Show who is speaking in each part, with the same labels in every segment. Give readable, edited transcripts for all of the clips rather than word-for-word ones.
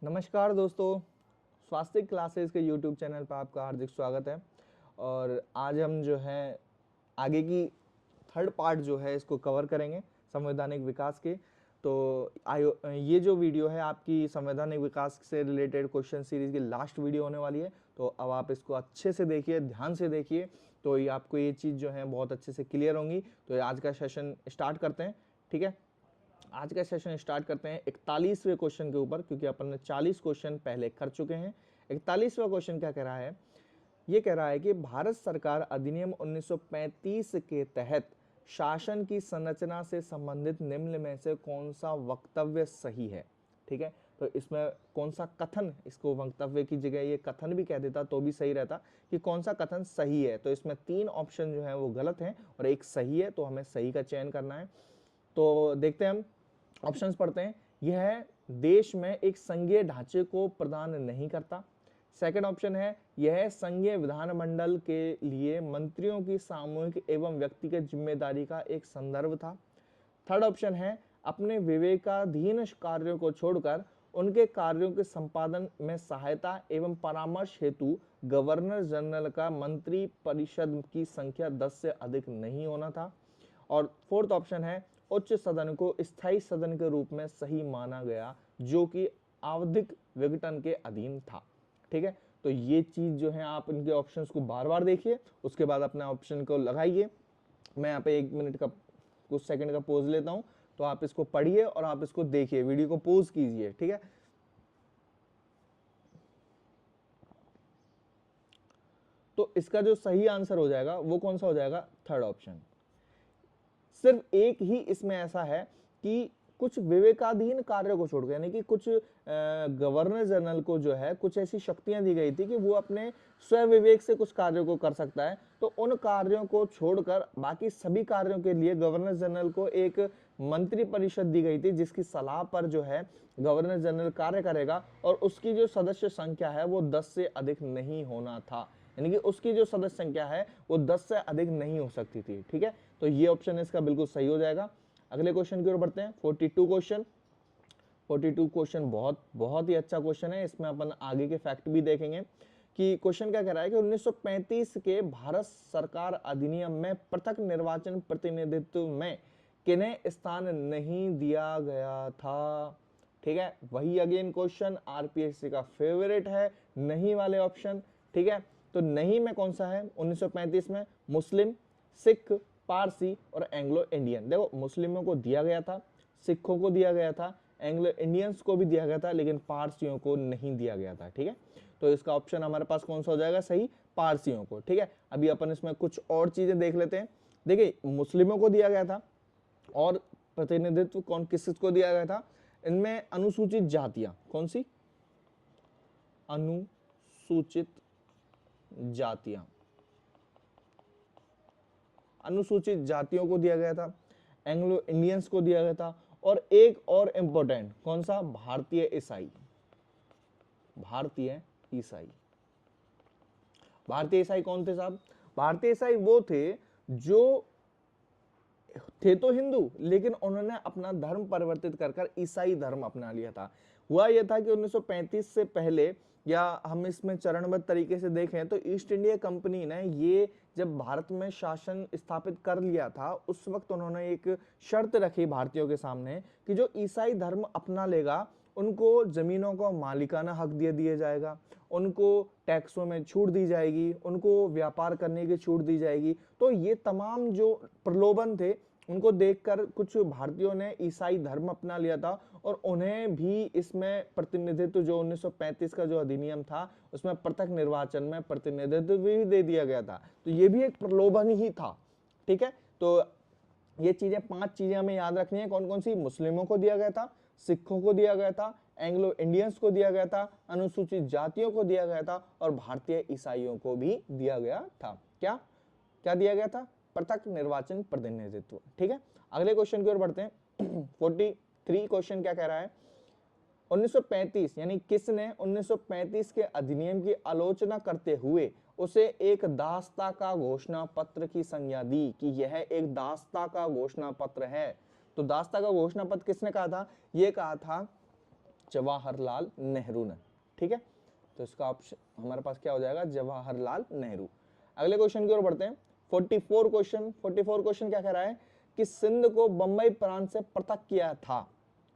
Speaker 1: नमस्कार दोस्तों, स्वास्थ्य क्लासेस के यूट्यूब चैनल पर आपका हार्दिक स्वागत है। और आज हम जो है आगे की थर्ड पार्ट जो है इसको कवर करेंगे संवैधानिक विकास के। तो ये जो वीडियो है आपकी संवैधानिक विकास से रिलेटेड क्वेश्चन सीरीज की लास्ट वीडियो होने वाली है। तो अब आप इसको अच्छे से देखिए, ध्यान से देखिए, तो ये आपको ये चीज़ जो है बहुत अच्छे से क्लियर होंगी। तो ये आज का सेशन स्टार्ट करते हैं, ठीक है। आज का सेशन स्टार्ट करते हैं 41वें क्वेश्चन के ऊपर, क्योंकि अपन ने 40 क्वेश्चन पहले कर चुके हैं। 41वां क्वेश्चन क्या कह रहा है? ये कह रहा है कि भारत सरकार अधिनियम 1935 के तहत शासन की संरचना से संबंधित निम्न में से कौन सा वक्तव्य सही है? ठीक है, तो इसमें कौन सा कथन, इसको वक्तव्य की जगह ये कथन भी कह देता तो भी सही रहता कि कौन सा कथन सही है। तो इसमें 3 ऑप्शन जो है वो गलत हैं और एक सही है, तो हमें सही का चयन करना है। तो देखते हैं, हम ऑप्शंस पढ़ते हैं। यह देश में एक संघीय ढांचे को प्रदान नहीं करता। सेकंड ऑप्शन है, यह संघीय विधानमंडल के लिए मंत्रियों की सामूहिक एवं व्यक्तिगत जिम्मेदारी का एक संदर्भ था। थर्ड ऑप्शन है, अपने विवेकाधीन कार्यों को छोड़कर उनके कार्यों के संपादन में सहायता एवं परामर्श हेतु गवर्नर जनरल का मंत्री परिषद की संख्या 10 से अधिक नहीं होना था। और फोर्थ ऑप्शन है, उच्च सदन को स्थायी सदन के रूप में सही माना गया, जो कि आवधिक विघटन के अधीन था। ठीक है, तो ये चीज जो है आप इनके ऑप्शंस को बार बार देखिए, उसके बाद अपने ऑप्शन को लगाइए। मैं यहाँ पे 1 मिनट का, कुछ सेकंड का पोज लेता हूँ, तो आप इसको पढ़िए और आप इसको देखिए, वीडियो को पोज कीजिए। ठीक है, तो इसका जो सही आंसर हो जाएगा वो कौन सा हो जाएगा? Third option. सिर्फ एक ही इसमें ऐसा है कि कुछ विवेकाधीन कार्यों को छोड़कर, यानी कि कुछ गवर्नर जनरल को जो है कुछ ऐसी शक्तियां दी गई थी कि वो अपने स्व विवेक से कुछ कार्यों को कर सकता है। तो उन कार्यों को छोड़कर बाकी सभी कार्यों के लिए गवर्नर जनरल को एक मंत्री परिषद दी गई थी, जिसकी सलाह पर जो है गवर्नर जनरल कार्य करेगा, और उसकी जो सदस्य संख्या है वो 10 से अधिक नहीं होना था। यानी कि उसकी जो सदस्य संख्या है वो 10 से अधिक नहीं हो सकती थी। ठीक है, तो ये ऑप्शन इसका बिल्कुल सही हो जाएगा। अगले क्वेश्चन की ओर बढ़ते हैं। 42 क्वेश्चन। 42 क्वेश्चन बहुत बहुत ही अच्छा क्वेश्चन है। इसमें अपन आगे के फैक्ट भी देखेंगे कि क्वेश्चन क्या कह रहा है कि 1935 के भारत सरकार अधिनियम में पृथक निर्वाचन प्रतिनिधित्व में किन्हें स्थान नहीं दिया गया था। ठीक है, वही अगेन क्वेश्चन आरपीएससी का फेवरेट है, नहीं वाले ऑप्शन। ठीक है, तो नहीं में कौन सा है? 1935 में मुस्लिम, सिख, पारसी और एंग्लो इंडियन। देखो, मुस्लिमों को दिया गया था, सिखों को दिया गया था, एंग्लो इंडियंस को भी दिया गया था, लेकिन पारसियों को नहीं दिया गया था। ठीक है, तो इसका ऑप्शन हमारे पास कौन सा हो जाएगा? सही, पारसियों को। ठीक है, अभी अपन इसमें कुछ और चीजें देख लेते हैं। देखिए, मुस्लिमों को दिया गया था, और प्रतिनिधित्व कौन किसको दिया गया था? इनमें अनुसूचित जातियां, कौन सी? अनुसूचित जातियां, अनुसूचित जातियों को दिया गया था, एंग्लो इंडियंस को दिया गया था, और एक और इंपॉर्टेंट कौन सा? भारतीय ईसाई। भारतीय ईसाई, भारतीय ईसाई कौन थे साहब? भारतीय ईसाई वो थे जो थे तो हिंदू, लेकिन उन्होंने अपना धर्म परिवर्तित कर ईसाई धर्म अपना लिया था। हुआ यह था कि 1935 से पहले, या हम इसमें चरणबद्ध तरीके से देखें तो ईस्ट इंडिया कंपनी ने ये जब भारत में शासन स्थापित कर लिया था, उस वक्त उन्होंने एक शर्त रखी भारतीयों के सामने कि जो ईसाई धर्म अपना लेगा उनको जमीनों का मालिकाना हक दे दिया जाएगा, उनको टैक्सों में छूट दी जाएगी, उनको व्यापार करने की छूट दी जाएगी। तो ये तमाम जो प्रलोभन थे उनको देखकर कुछ भारतीयों ने ईसाई धर्म अपना लिया था, और उन्हें भी इसमें प्रतिनिधित्व, जो 1935 का जो अधिनियम था उसमें पृथक निर्वाचन में प्रतिनिधित्व भी दे दिया गया था। तो ये भी एक प्रलोभन ही था। ठीक है, तो ये चीजें, 5 चीजें हमें याद रखनी है। कौन कौन सी? मुस्लिमों को दिया गया था, सिखों को दिया गया था, एंग्लो इंडियंस को दिया गया था, अनुसूचित जातियों को दिया गया था, और भारतीय ईसाइयों को भी दिया गया था। क्या क्या दिया गया था? पृथक निर्वाचन प्रतिनिधित्व। ठीक है, अगले क्वेश्चन की ओर बढ़ते हैं। 43 क्वेश्चन क्या कह रहा है? 1935 यानी किसने 1935 के अधिनियम की आलोचना करते हुए उसे एक दास्ता का घोषणा पत्र की संज्ञा दी कि यह एक दास्ता का घोषणा पत्र है? तो दास्ता का घोषणा पत्र किसने कहा था? यह कहा था जवाहरलाल नेहरू ने। ठीक है, तो इसका ऑप्शन हमारे पास क्या हो जाएगा, जवाहरलाल नेहरू। अगले क्वेश्चन की ओर बढ़ते हैं। 44 क्वेश्चन क्या कह रहा है कि सिंध को बंबई प्रांत से पृथक किया था,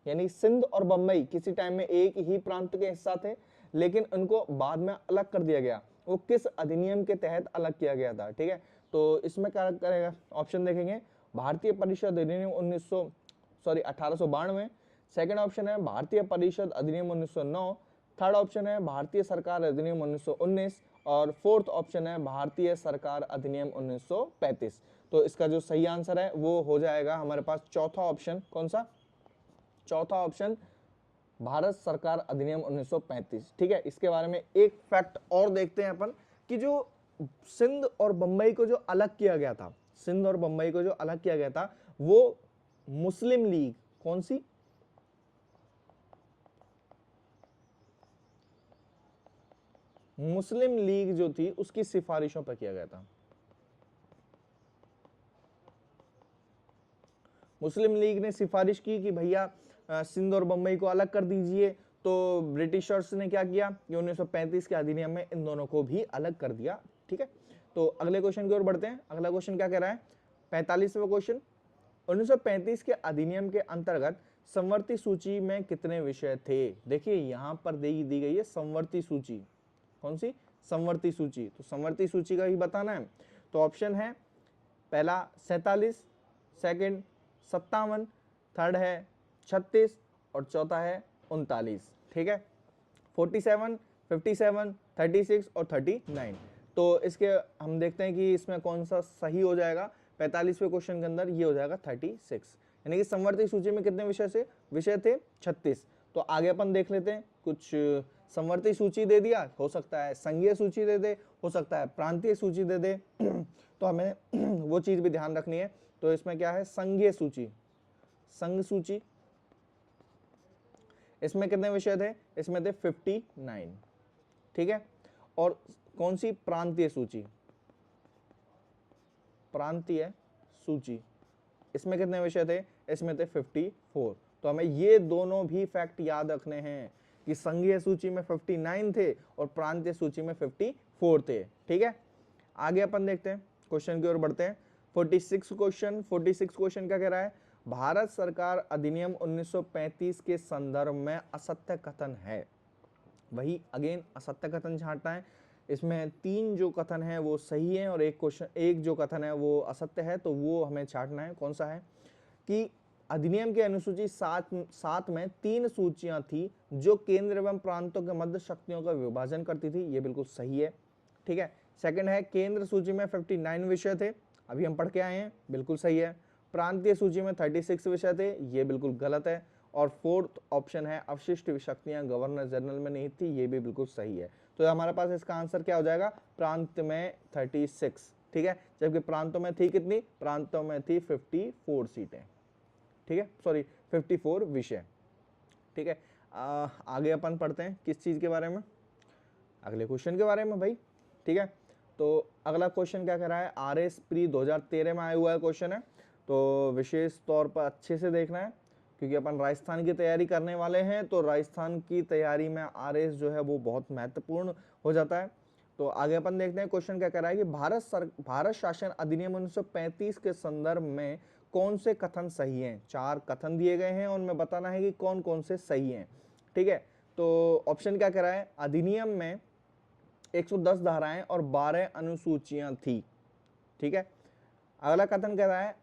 Speaker 1: यानी सिंध और बंबई किसी टाइम में एक ही प्रांत के हिस्सा थे, लेकिन उनको बाद में अलग कर दिया गया। वो किस अधिनियम के तहत अलग किया गया था? ठीक है, तो इसमें क्या करेगा, ऑप्शन देखेंगे, भारतीय परिषद अधिनियम 1892। सेकंड ऑप्शन है भारतीय परिषद अधिनियम 1909। थर्ड ऑप्शन है भारतीय सरकार अधिनियम 1919 और फोर्थ ऑप्शन है भारतीय सरकार अधिनियम 1935। तो इसका जो सही आंसर है वो हो जाएगा हमारे पास चौथा ऑप्शन। कौन सा? चौथा ऑप्शन, भारत सरकार अधिनियम 1935। ठीक है, इसके बारे में एक फैक्ट और देखते हैं अपन कि जो सिंध और बंबई को जो अलग किया गया था, सिंध और बंबई को जो अलग किया गया था वो मुस्लिम लीग, कौन सी? मुस्लिम लीग जो थी उसकी सिफारिशों पर किया गया था। मुस्लिम लीग ने सिफारिश की कि भैया सिंध और बंबई को अलग कर दीजिए, तो ब्रिटिशर्स ने क्या किया कि 1935 के अधिनियम में इन दोनों को भी अलग कर दिया। ठीक है, तो अगले क्वेश्चन की ओर बढ़ते हैं। अगला क्वेश्चन क्या कह रहा है, 45वां क्वेश्चन, 1935 के अधिनियम के अंतर्गत संवर्ती सूची में कितने विषय थे? देखिए यहां पर दी गई है संवर्ती सूची। कौन सी? संवर्ती सूची। तो संवर्ती सूची का ही बताना है। तो ऑप्शन है पहला 47, सेकंड 57, थर्ड है 36 और चौथा है 39। ठीक है, 47, 57, 36 और 39। तो इसके हम देखते हैं कि इसमें कौन सा सही हो जाएगा। 45वें क्वेश्चन के अंदर ये हो जाएगा 36, यानी कि संवर्ती सूची में कितने विषय थे 36। तो आगे अपन देख लेते हैं, कुछ संवर्ती सूची दे दिया, हो सकता है संघीय सूची दे दे, हो सकता है प्रांतीय सूची दे दे तो हमें वो चीज भी ध्यान रखनी है। तो इसमें क्या है, संघीय सूची, संघ सूची, इसमें कितने विषय थे? इसमें थे 59। ठीक है, और कौन सी? प्रांतीय सूची, प्रांतीय सूची, इसमें कितने विषय थे? इसमें थे 54। तो हमें ये दोनों भी फैक्ट याद रखने हैं कि संघीय सूची में 59 थे और प्रांतीय सूची में 54 थे। ठीक है, आगे अपन देखते हैं, क्वेश्चन की ओर बढ़ते हैं। 46 क्वेश्चन क्या कह रहा है, भारत सरकार अधिनियम 1935 के संदर्भ में असत्य कथन है। वही अगेन असत्य कथन छांटना है। इसमें 3 जो कथन है वो सही है और एक जो कथन है वो असत्य है, तो वो हमें छांटना है। कौन सा है कि अधिनियम की अनुसूची 7 में 3 सूचियां थी जो केंद्र एवं प्रांतों के मध्य शक्तियों का विभाजन करती थी, ये बिल्कुल सही है। ठीक है, सेकंड है केंद्र सूची में 59 विषय थे, अभी हम पढ़ के आए हैं, बिल्कुल सही है। प्रांतीय सूची में 36 विषय थे, ये बिल्कुल गलत है। और फोर्थ ऑप्शन है अवशिष्ट शक्तियां गवर्नर जनरल में नहीं थी, ये भी बिल्कुल सही है। तो हमारे पास इसका आंसर क्या हो जाएगा, प्रांत में 36। ठीक है, जबकि प्रांतों में थी कितनी? प्रांतों में थी 54 सीटें। ठीक है, सॉरी 54 विषय। ठीक है, आगे अपन पढ़ते हैं किस चीज के बारे में, अगले क्वेश्चन के बारे में भाई। ठीक है, तो अगला क्वेश्चन क्या कह रहा है, RS प्री 2013 में आया हुआ है क्वेश्चन है, तो विशेष तौर पर अच्छे से देखना है क्योंकि अपन राजस्थान की तैयारी करने वाले हैं। तो राजस्थान की तैयारी में RS जो है वो बहुत महत्वपूर्ण हो जाता है। तो आगे अपन देखते हैं क्वेश्चन क्या कह रहा है कि भारत शासन अधिनियम 1935 के संदर्भ में कौन से कथन सही हैं? 4 कथन दिए गए हैं और उनमें बताना है कि कौन कौन से सही हैं। ठीक है, तो ऑप्शन क्या कह रहा है, अधिनियम में 110 धाराएं और 12 अनुसूचियां थी। ठीक है, अगला कथन कह रहा है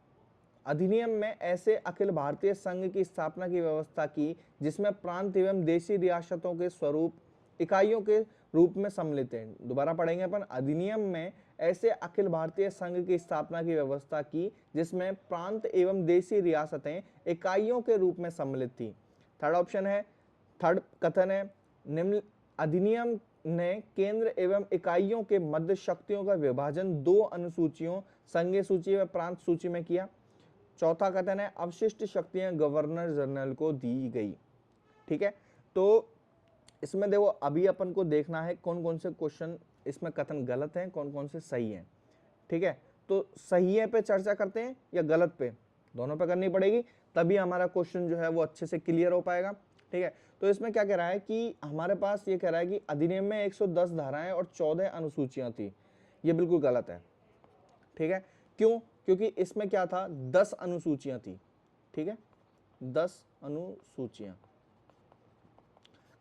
Speaker 1: अधिनियम में ऐसे अखिल भारतीय संघ की स्थापना की व्यवस्था की जिसमें प्रांत एवं देशी रियासतों के स्वरूप इकाइयों के रूप में सम्मिलित हैं। दोबारा पढ़ेंगे अपन, अधिनियम में ऐसे अखिल भारतीय संघ की स्थापना की व्यवस्था की जिसमें प्रांत एवं देशी रियासतें इकाइयों के रूप में सम्मिलित थी। थर्ड ऑप्शन है, थर्ड कथन है निम्न अधिनियम ने केंद्र एवं इकाइयों के मध्य शक्तियों का विभाजन 2 अनुसूचियों संघीय सूची व प्रांत सूची में किया। चौथा कथन है अवशिष्ट शक्तियां गवर्नर जनरल को दी गई। ठीक है, तो इसमें देखो अभी अपन को देखना है कौन कौन से क्वेश्चन इसमें कथन गलत हैं, कौन कौन से सही हैं। ठीक है, तो सही है पे चर्चा करते हैं या गलत पे, दोनों पे करनी पड़ेगी, तभी हमारा क्वेश्चन जो है वो अच्छे से क्लियर हो पाएगा। ठीक है। तो इसमें क्या कह रहा है कि हमारे पास ये कह रहा है कि अधिनियम में 110 धाराएं और 14 अनुसूचियां थी, ये बिल्कुल गलत है। ठीक है, क्यों? क्योंकि इसमें क्या था, 10 अनुसूचियां थी। ठीक है, 10 अनुसूचियां,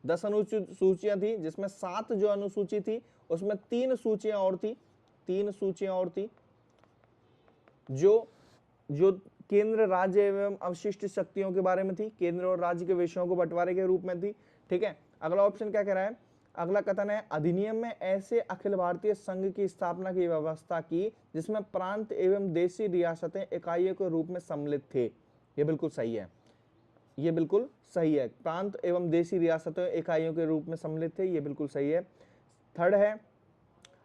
Speaker 1: 10 अनुसूचियां थी, जिसमें 7 जो अनुसूची थी उसमें 3 सूचियां और थी, 3 सूचियां और थी जो जो केंद्र, राज्य एवं अवशिष्ट शक्तियों के बारे में थी, केंद्र और राज्य के विषयों को बंटवारे के रूप में थी। ठीक है, अगला ऑप्शन क्या कह रहा है, अगला कथन है अधिनियम में ऐसे अखिल भारतीय संघ की स्थापना की व्यवस्था की जिसमें प्रांत एवं देशी रियासतें इकाइयों के रूप में सम्मिलित थे। ये बिल्कुल सही है, ये बिल्कुल सही है, प्रांत एवं देशी रियासतें इकाइयों के रूप में सम्मिलित थे, ये बिल्कुल सही है। थर्ड है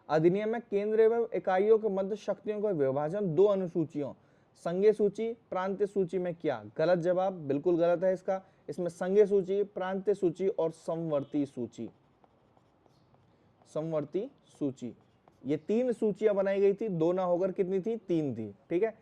Speaker 1: अधिनियम में केंद्र एवं इकाइयों के मध्य शक्तियों का विभाजन 2 अनुसूचियों, संघीय सूची, प्रांतीय सूची में किया। गलत जवाब, बिल्कुल गलत है इसका। इसमें संघीय सूची, प्रांतीय सूची और समवर्ती सूची, समवर्ती सूची, ये 3 सूचियां बनाई गई थी, 2 ना होकर कितनी थी, 3 थी। ठीक है।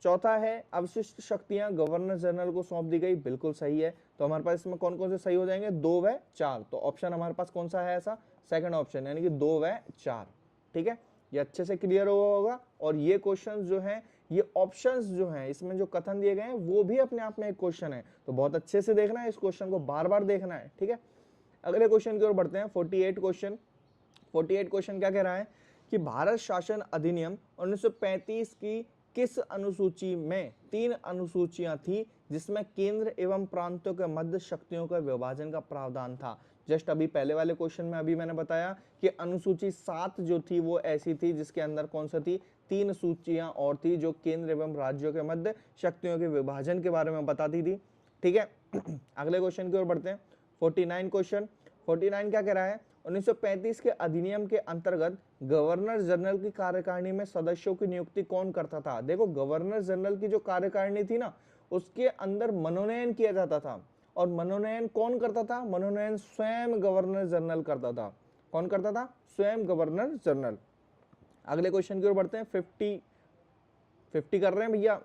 Speaker 1: चौथा है अवशिष्ट शक्तियां गवर्नर जनरल को सौंप दी गई, बिल्कुल सही है। तो हमारे पास इसमें कौन कौन से सही हो जाएंगे, 2 व 4। तो ऑप्शन हमारे पास कौन सा है ऐसा, सेकंड ऑप्शन, यानी कि 2 व 4। ठीक है, ये अच्छे से क्लियर होगा। और ये क्वेश्चन जो है, ये ऑप्शंस जो हैं, इसमें जो कथन दिए गए हैं वो भी अपने आप में एक क्वेश्चन है, तो बहुत अच्छे से देखना है, इस क्वेश्चन को बार बार देखना है। ठीक है, अगले क्वेश्चन की ओर बढ़ते हैं। 48 क्वेश्चन, 48 क्वेश्चन क्या कह रहा है कि भारत शासन अधिनियम 1935 की किस अनुसूची में 3 अनुसूचियां थी जिसमें केंद्र एवं प्रांतों के मध्य शक्तियों का विभाजन का प्रावधान था। जस्ट अभी पहले वाले क्वेश्चन में अभी मैंने बताया कि अनुसूची 7 जो थी वो ऐसी थी जिसके अंदर कौन सा थी, 3 सूचियां और थी जो केंद्र एवं राज्यों के मध्य शक्तियों के विभाजन के बारे में बताती थी। ठीक है, अगले क्वेश्चन की ओर बढ़ते हैं। 49 क्वेश्चन, 49 क्या कह रहा है, 1935 के अधिनियम के अंतर्गत गवर्नर जनरल की कार्यकारिणी में सदस्यों की नियुक्ति कौन करता था। देखो, गवर्नर जनरल की जो कार्यकारिणी थी ना, उसके अंदर मनोनयन किया जाता था, और मनोनयन कौन करता था, मनोनयन स्वयं गवर्नर जनरल करता था। कौन करता था, स्वयं गवर्नर जनरल। अगले क्वेश्चन की ओर बढ़ते हैं। 50 कर रहे हैं भैया,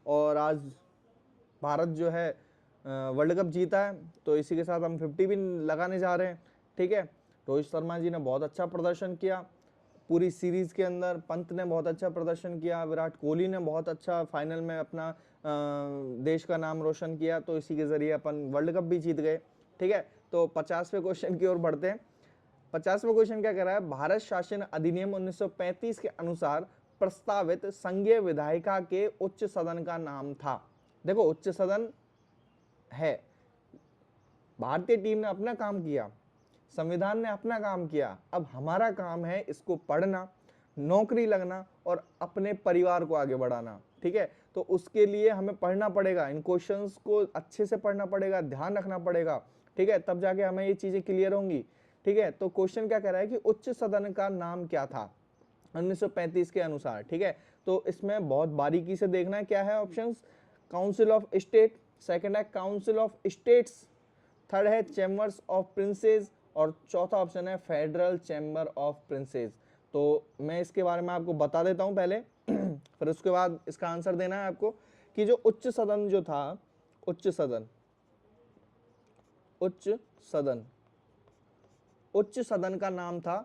Speaker 1: और आज भारत जो है वर्ल्ड कप जीता है, तो इसी के साथ हम 50 भी लगाने जा रहे हैं। ठीक है, रोहित शर्मा जी ने बहुत अच्छा प्रदर्शन किया पूरी सीरीज के अंदर, पंत ने बहुत अच्छा प्रदर्शन किया, विराट कोहली ने बहुत अच्छा फाइनल में अपना देश का नाम रोशन किया, तो इसी के जरिए अपन वर्ल्ड कप भी जीत गए। ठीक है, तो 50वें क्वेश्चन की ओर बढ़ते हैं। 50वां क्वेश्चन क्या कह रहा है, भारत शासन अधिनियम 1935 के अनुसार प्रस्तावित संघीय विधायिका के उच्च सदन का नाम था। देखो, उच्च सदन है, भारतीय टीम ने अपना काम किया, संविधान ने अपना काम किया, अब हमारा काम है इसको पढ़ना, नौकरी लगना और अपने परिवार को आगे बढ़ाना। ठीक है, तो उसके लिए हमें पढ़ना पड़ेगा, इन क्वेश्चंस को अच्छे से पढ़ना पड़ेगा, ध्यान रखना पड़ेगा। ठीक है, तब जाके हमें ये चीजें क्लियर होंगी। ठीक है, तो क्वेश्चन क्या कह रहा है कि उच्च सदन का नाम क्या था 1935 के अनुसार। ठीक है, तो इसमें बहुत बारीकी से देखना है क्या है options, council of state, second है काउंसिल ऑफ स्टेट्स, थर्ड है चैम्बर्स ऑफ प्रिंसेस, और चौथा ऑप्शन है फेडरल चैम्बर ऑफ प्रिंसेस। तो मैं इसके बारे में आपको बता देता हूं पहले फिर उसके बाद इसका आंसर देना है आपको कि जो उच्च सदन जो था, उच्च सदन, उच्च सदन, उच्च सदन का नाम था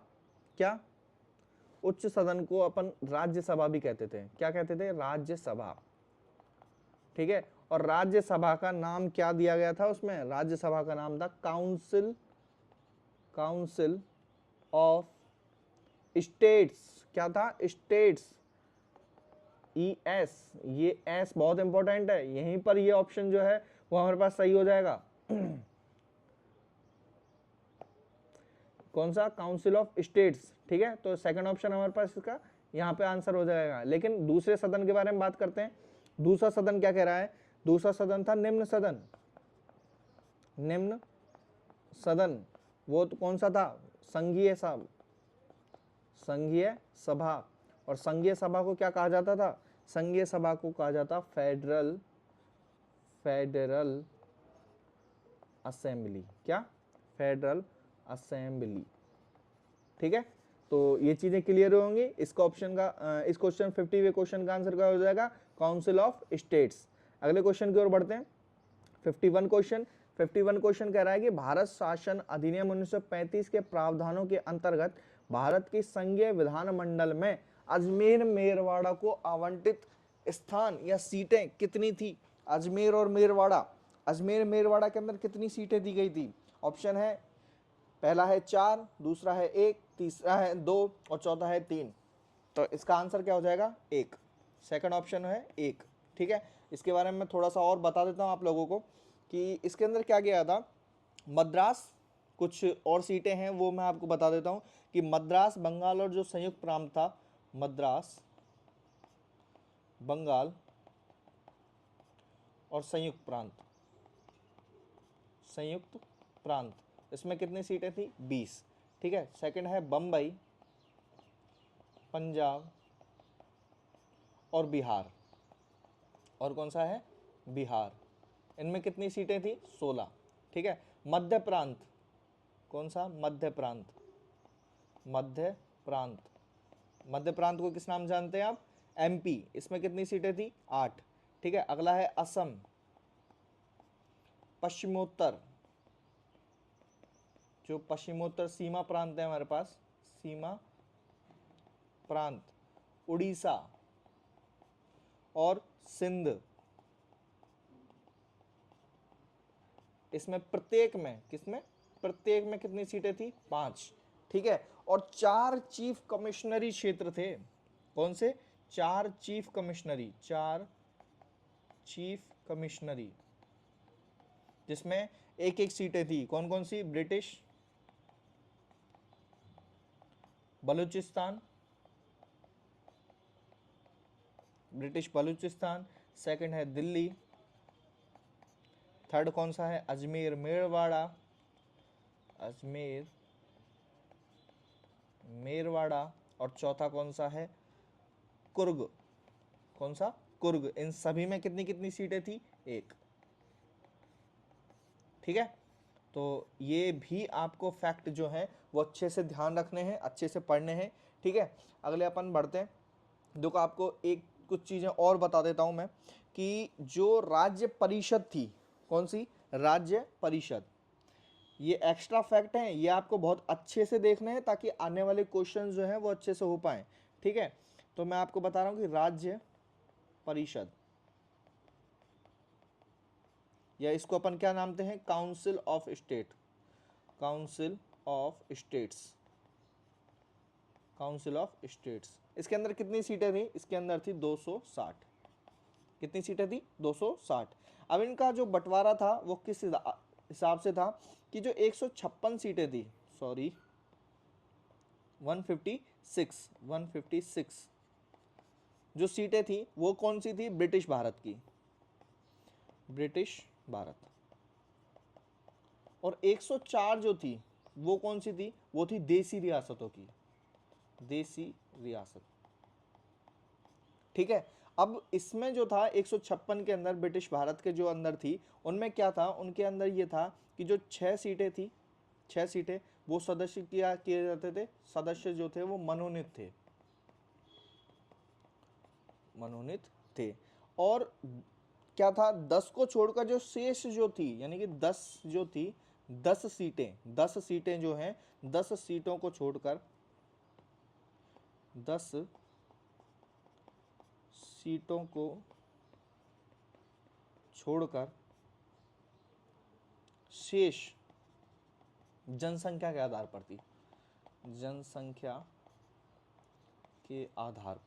Speaker 1: क्या, उच्च सदन को अपन राज्यसभा भी कहते थे। क्या कहते थे, राज्यसभा। ठीक है, और राज्यसभा का नाम क्या दिया गया था उसमें, राज्यसभा का नाम था काउंसिल, काउंसिल ऑफ स्टेट्स। क्या था, स्टेट्स, ES, ये S बहुत इंपॉर्टेंट है, यहीं पर ये ऑप्शन जो है वो हमारे पास सही हो जाएगा। कौन सा, काउंसिल ऑफ स्टेट्स। ठीक है, तो सेकंड ऑप्शन हमारे पास इसका यहाँ पे आंसर हो जाएगा। लेकिन दूसरे सदन के बारे में बात करते हैं। दूसरा सदन क्या कह रहा है, दूसरा सदन था निम्न सदन, निम्न सदन। वो तो कौन सा था, संघीय सभा, संघीय सभा। और संघीय सभा को क्या कहा जाता था, संघीय सभा को कहा जाता फेडरल, फेडरल असेंबली। क्या, फेडरल असेंबली। ठीक है, तो ये चीजें क्लियर होंगी। इसका ऑप्शन का इस क्वेश्चन 50वें क्वेश्चन का आंसर क्या हो जाएगा, काउंसिल ऑफ स्टेट्स। अगले क्वेश्चन की ओर बढ़ते हैं। 51 क्वेश्चन, 51 क्वेश्चन कह रहा है कि भारत शासन अधिनियम 1935 के प्रावधानों के अंतर्गत भारत की संघीय विधानमंडल में अजमेर मेरवाड़ा को आवंटित स्थान या सीटें कितनी थी। अजमेर और मेरवाड़ा, अजमेर मेरवाड़ा के अंदर कितनी सीटें दी गई थी। ऑप्शन है, पहला है 4, दूसरा है 1, तीसरा है 2 और चौथा है 3। तो इसका आंसर क्या हो जाएगा, 1। सेकंड ऑप्शन है 1। ठीक है, इसके बारे में मैं थोड़ा सा और बता देता हूँ आप लोगों को कि इसके अंदर क्या गया था। मद्रास, कुछ और सीटें हैं वो मैं आपको बता देता हूँ कि मद्रास, बंगाल और जो संयुक्त प्रांत था, मद्रास, बंगाल और संयुक्त प्रांत, संयुक्त प्रांत, इसमें कितनी सीटें थी, 20। ठीक है, सेकंड है बम्बई, पंजाब और बिहार, और कौन सा है, बिहार, इनमें कितनी सीटें थी, 16। ठीक है, मध्य प्रांत, कौन सा, मध्य प्रांत, मध्य प्रांत, मध्य प्रांत को किस नाम जानते हैं आप, एमपी, इसमें कितनी सीटें थी, 8। ठीक है, अगला है असम, पश्चिमोत्तर, जो पश्चिमोत्तर सीमा प्रांत है हमारे पास, सीमा प्रांत, उड़ीसा और सिंध, इसमें प्रत्येक में, किसमें, प्रत्येक में कितनी सीटें थी, 5। ठीक है, और 4 चीफ कमिश्नरी क्षेत्र थे। कौन से, 4 चीफ कमिश्नरी, 4 चीफ कमिश्नरी, जिसमें एक एक सीटें थी। कौन कौन सी, British Baluchistan, British Baluchistan, second है दिल्ली, थर्ड कौन सा है, अजमेर मेरवाड़ा, अजमेर मेरवाड़ा, और चौथा कौन सा है, कुर्ग, कौन सा, कुर्ग। इन सभी में कितनी कितनी सीटें थी, 1। ठीक है, तो ये भी आपको फैक्ट जो है वो अच्छे से ध्यान रखने हैं, अच्छे से पढ़ने हैं। ठीक है, अगले अपन बढ़ते हैं। देखो आपको एक कुछ चीज़ें और बता देता हूं मैं कि जो राज्य परिषद थी, कौन सी, राज्य परिषद, ये एक्स्ट्रा फैक्ट हैं, ये आपको बहुत अच्छे से देखने हैं ताकि आने वाले क्वेश्चन जो हैं वो अच्छे से हो पाए। ठीक है, तो मैं आपको बता रहा हूं कि राज्य परिषद, या इसको अपन क्या नामते हैं, council of state, council of states, council of states. इसके अंदर कितनी सीटें थी, इसके अंदर थी 260। कितनी सीटें थी, 260। अब इनका जो बंटवारा था वो किस हिसाब से था कि जो 156 सीटें थी, सॉरी 156 जो सीटें थी वो कौन सी थी, ब्रिटिश भारत की, ब्रिटिश भारत। और 104 जो थी वो कौन सी थी, वो थी देसी रियासतों की, देसी रियासत। ठीक है, अब इसमें जो था 156 के अंदर ब्रिटिश भारत के जो अंदर थी, उनमें क्या था, उनके अंदर ये था कि जो 6 सीटें थी, 6 सीटें वो सदस्य किए जाते थे, सदस्य जो थे वो मनोनीत थे, मनोनीत थे। और क्या था, 10 को छोड़कर जो शेष जो थी, यानी कि 10 जो थी, 10 सीटें जो हैं, 10 सीटों को छोड़कर, 10 सीटों को छोड़कर शेष जनसंख्या के आधार पर थी, जनसंख्या के आधार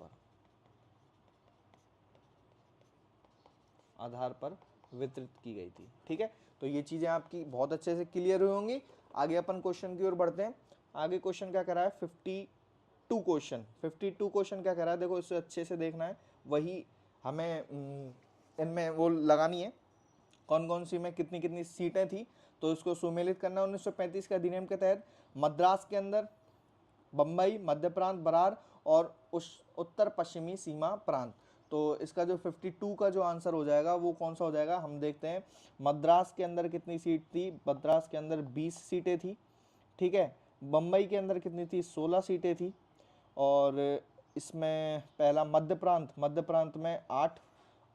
Speaker 1: पर वितरित की गई थी। ठीक है, तो ये चीजें आपकी बहुत अच्छे से क्लियर हुई होंगी। आगे अपन क्वेश्चन की ओर बढ़ते हैं। आगे क्वेश्चन क्या कर रहा है, 52 क्वेश्चन क्या कर रहा है, देखो इसे अच्छे से देखना है, वही हमें इनमें वो लगानी है, कौन कौन सी में कितनी कितनी सीटें थी, तो इसको सुमेलित करना। 1935 के अधिनियम के तहत मद्रास के अंदर बम्बई, मध्य प्रांत, बरार और उत्तर पश्चिमी सीमा प्रांत। तो इसका जो 52 का जो आंसर हो जाएगा वो कौन सा हो जाएगा, हम देखते हैं। मद्रास के अंदर कितनी सीट थी, मद्रास के अंदर 20 सीटें थी। ठीक है, बम्बई के अंदर कितनी थी, 16 सीटें थी। और इसमें पहला मध्य प्रांत में 8,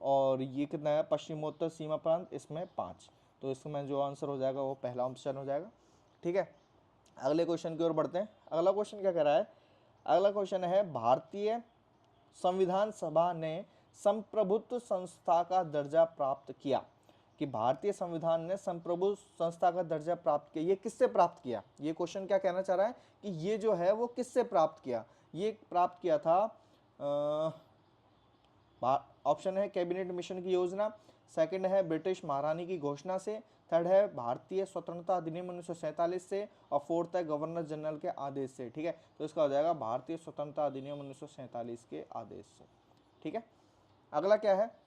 Speaker 1: और ये कितना है, पश्चिमोत्तर सीमा प्रांत, इसमें 5। तो इसमें जो आंसर हो जाएगा वो पहला ऑप्शन हो जाएगा। ठीक है, अगले क्वेश्चन की ओर बढ़ते हैं। अगला क्वेश्चन क्या कह रहा है? अगला क्वेश्चन है, भारतीय संविधान सभा ने संप्रभुत्व संस्था का दर्जा प्राप्त किया। कि भारतीय संविधान ने संप्रभु संस्था का दर्जा प्राप्त किया, ये किससे प्राप्त किया? ये क्वेश्चन क्या कहना चाह रहा है कि ये जो है वो किससे प्राप्त किया? ये प्राप्त किया था, ऑप्शन है कैबिनेट मिशन की योजना, सेकंड है ब्रिटिश महारानी की घोषणा से, थर्ड है भारतीय स्वतंत्रता अधिनियम 1947 से, और फोर्थ है गवर्नर जनरल के आदेश से। ठीक है, तो इसका हो जाएगा भारतीय स्वतंत्रता अधिनियम 1947 के आदेश से। ठीक है, अगला क्या है?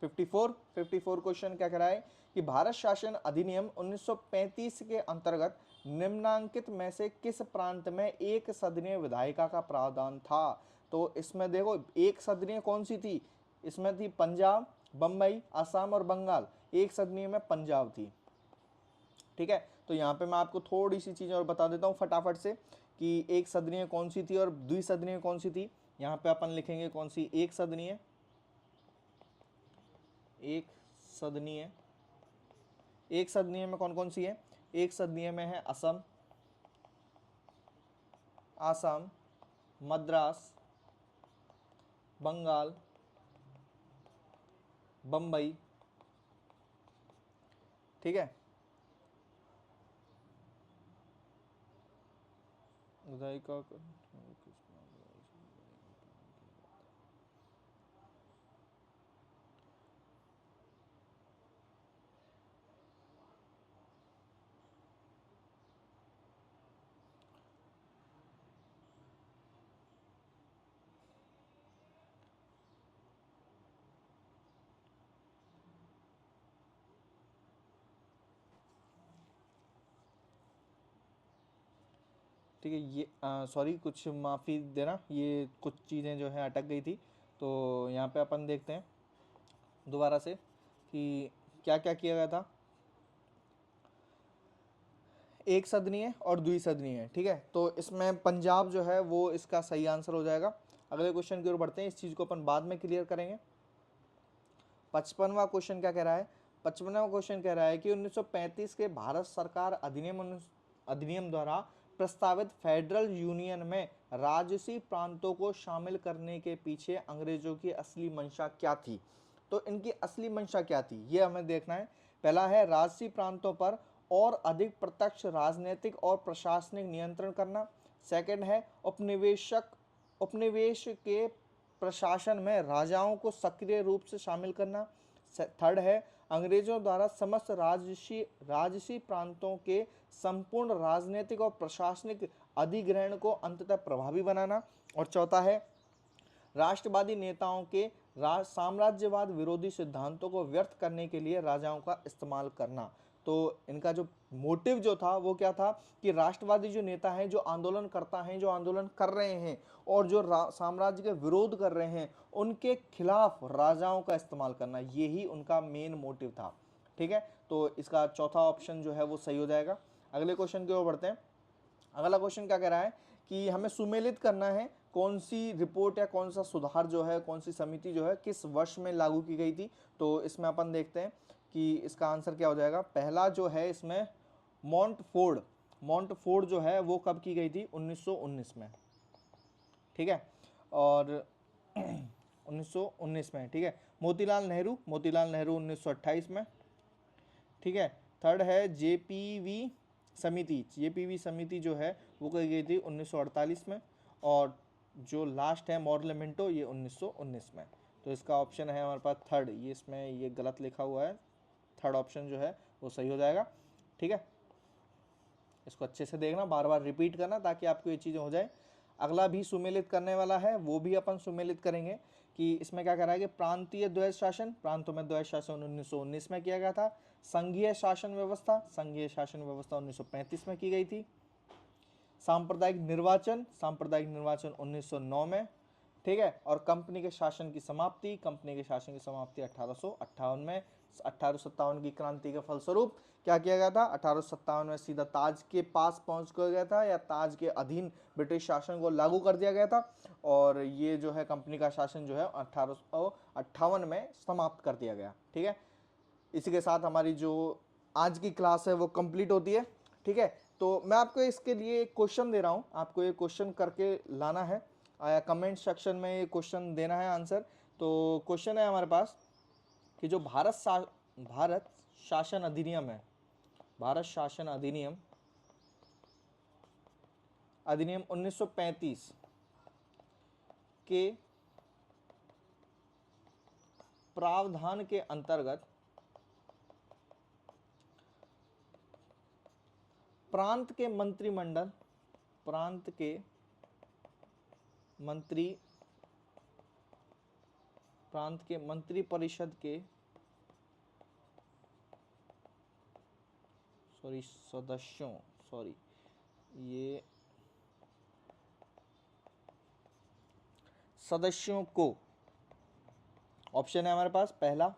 Speaker 1: 54 क्वेश्चन क्या कह रहा है कि भारत शासन अधिनियम 1935 के अंतर्गत निम्नांकित में से किस प्रांत में एक सदनीय विधायिका का प्रावधान था? तो इसमें देखो एक सदनीय कौन सी थी? इसमें थी पंजाब, बम्बई, असम और बंगाल। एक सदनीय में पंजाब थी। ठीक है, तो यहाँ पे मैं आपको थोड़ी सी चीजें और बता देता हूँ फटाफट से कि एक सदनीय कौन सी थी और द्विसदनीय कौन सी थी। यहाँ पे अपन लिखेंगे कौन सी? एक सदनीय, एक सदनीय। एक सदनीय में कौन कौन सी है? एक सदनीय में है असम, आसाम, मद्रास, बंगाल, बम्बई। ठीक है, विधायिका ठीक है, ये सॉरी, कुछ माफ़ी देना, ये कुछ चीज़ें जो है अटक गई थी। तो यहाँ पे अपन देखते हैं दोबारा से कि क्या क्या किया गया था। एक सदनीय और द्विसदनीय। ठीक है, तो इसमें पंजाब जो है वो इसका सही आंसर हो जाएगा। अगले क्वेश्चन की ओर बढ़ते हैं, इस चीज़ को अपन बाद में क्लियर करेंगे। 55वां क्वेश्चन क्या कह रहा है? 55वां क्वेश्चन कह रहा है कि 1935 के भारत सरकार अधिनियम द्वारा प्रस्तावित फेडरल यूनियन में राजसी प्रांतों को शामिल करने के पीछे अंग्रेजों की असली मंशा क्या थी? तो इनकी असली मंशा क्या थी ये हमें देखना है। पहला है राजसी प्रांतों पर और अधिक प्रत्यक्ष राजनीतिक और प्रशासनिक नियंत्रण करना। सेकंड है उपनिवेश के प्रशासन में राजाओं को सक्रिय रूप से शामिल करना। थर्ड है अंग्रेजों द्वारा समस्त राजसी प्रांतों के संपूर्ण राजनीतिक और प्रशासनिक अधिग्रहण को अंततः प्रभावी बनाना। और चौथा है राष्ट्रवादी नेताओं के साम्राज्यवाद विरोधी सिद्धांतों को व्यर्थ करने के लिए राजाओं का इस्तेमाल करना। तो इनका जो मोटिव जो था वो क्या था कि राष्ट्रवादी जो नेता हैं, जो आंदोलन करता हैं, जो आंदोलन कर रहे हैं और जो साम्राज्य के विरोध कर रहे हैं, उनके खिलाफ राजाओं का इस्तेमाल करना, यही उनका मेन मोटिव था। ठीक है, तो इसका चौथा ऑप्शन जो है वो सही हो जाएगा। अगले क्वेश्चन की ओर बढ़ते हैं। अगला क्वेश्चन क्या कह रहा है कि हमें सुमेलित करना है कौन सी रिपोर्ट या कौन सा सुधार जो है, कौन सी समिति जो है किस वर्ष में लागू की गई थी। तो इसमें अपन देखते हैं कि इसका आंसर क्या हो जाएगा। पहला जो है इसमें मॉन्टफोर्ड जो है वो कब की गई थी? 1919 में। ठीक है, और 1919 में। ठीक है, मोतीलाल नेहरू 1928 में। ठीक है, थर्ड है जेपीवी समिति जो है वो की गई थी 1948 में। और जो लास्ट है मॉडल मिंटो, ये 1919 में। तो इसका ऑप्शन है हमारे पास थर्ड। ये इसमें ये गलत लिखा हुआ है, थर्ड ऑप्शन जो है वो सही हो जाएगा। ठीक है, इसको अच्छे से देखना, बार बार रिपीट करना ताकि आपको ये चीज़ें हो जाए। अगला भी सुमेलित करने वाला है, वो भी अपन सुमेलित करेंगे कि इसमें क्या कह रहा है कि प्रांतीय द्वैध शासन, प्रांतों में द्वैध शासन 1919 में किया गया था। संघीय शासन व्यवस्था 1935 में की गई थी। सांप्रदायिक निर्वाचन 1909 में। ठीक है, और कंपनी के शासन की समाप्ति 1858 में। 1857 की क्रांति के फलस्वरूप क्या किया गया था? 1857 में सीधा ताज के पास पहुंच गया था, या ताज के अधीन ब्रिटिश शासन को लागू कर दिया गया था। और ये जो है कंपनी का शासन जो है 1858 में समाप्त कर दिया गया। ठीक है, इसी के साथ हमारी जो आज की क्लास है वो कंप्लीट होती है। ठीक है, तो मैं आपको इसके लिए एक क्वेश्चन दे रहा हूँ, आपको ये क्वेश्चन करके लाना है, कमेंट सेक्शन में ये क्वेश्चन देना है आंसर। तो क्वेश्चन है हमारे पास कि जो भारत शासन अधिनियम है, भारत शासन अधिनियम 1935 के प्रावधान के अंतर्गत प्रांत के मंत्रिमंडल, प्रांत के मंत्री परिषद के सदस्यों को, ऑप्शन है हमारे पास, पहला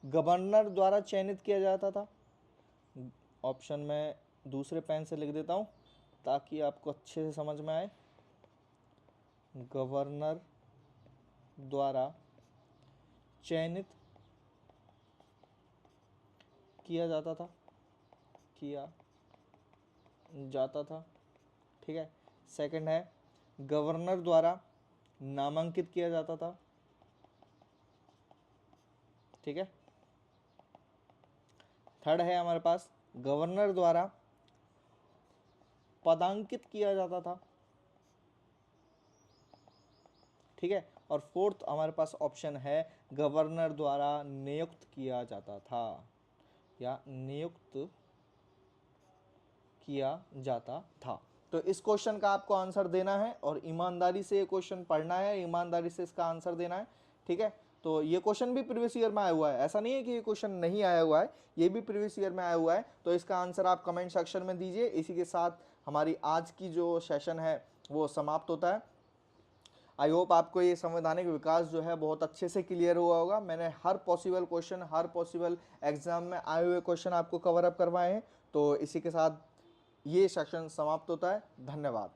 Speaker 1: गवर्नर द्वारा चयनित किया जाता था। ऑप्शन में दूसरे पेन से लिख देता हूं ताकि आपको अच्छे से समझ में आए। गवर्नर द्वारा चयनित किया जाता था। ठीक है, सेकंड है गवर्नर द्वारा नामांकित किया जाता था। ठीक है, थर्ड है हमारे पास गवर्नर द्वारा पदांकित किया जाता था। ठीक है, और फोर्थ हमारे पास ऑप्शन है गवर्नर द्वारा नियुक्त किया जाता था या नियुक्त किया जाता था। तो इस क्वेश्चन का आपको आंसर देना है और ईमानदारी से ये क्वेश्चन पढ़ना है, ईमानदारी से इसका आंसर देना है। ठीक है, तो ये क्वेश्चन भी प्रीवियस ईयर में आया हुआ है, ऐसा नहीं है कि ये क्वेश्चन नहीं आया हुआ है, ये भी प्रीवियस ईयर में आया हुआ है। तो इसका आंसर आप कमेंट सेक्शन में दीजिए। इसी के साथ हमारी आज की जो सेशन है वो समाप्त होता है। आई होप आपको ये संवैधानिक विकास जो है बहुत अच्छे से क्लियर हुआ होगा। मैंने हर पॉसिबल क्वेश्चन, हर पॉसिबल एग्जाम में आए हुए क्वेश्चन आपको कवर अप करवाए हैं। तो इसी के साथ ये सेशन समाप्त होता है। धन्यवाद।